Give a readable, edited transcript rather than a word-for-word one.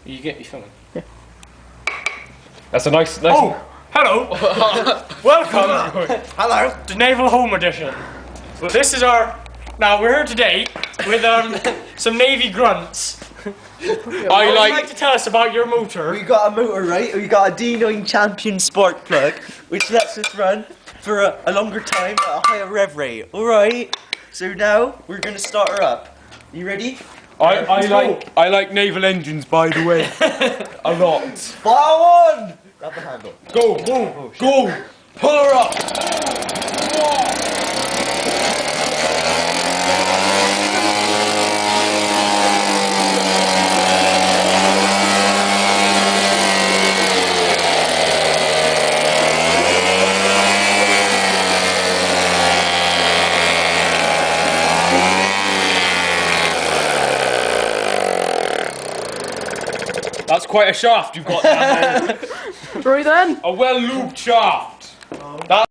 You filming? Yeah. That's a nice. Oh, hello. Welcome. Hello. The Naval Home Edition. This is our. Now we're here today with some Navy grunts. What would you like to tell us about your motor? We got a motor, right? We got a D9 Champion spark plug, which lets us run for a longer time at a higher rev rate. All right. So now we're gonna start her up. You ready? I like naval engines, by the way, a lot. Fire one. Grab the handle. Go, go. Pull her up. That's quite a shaft you've got down there. Right then. A well-lubed shaft.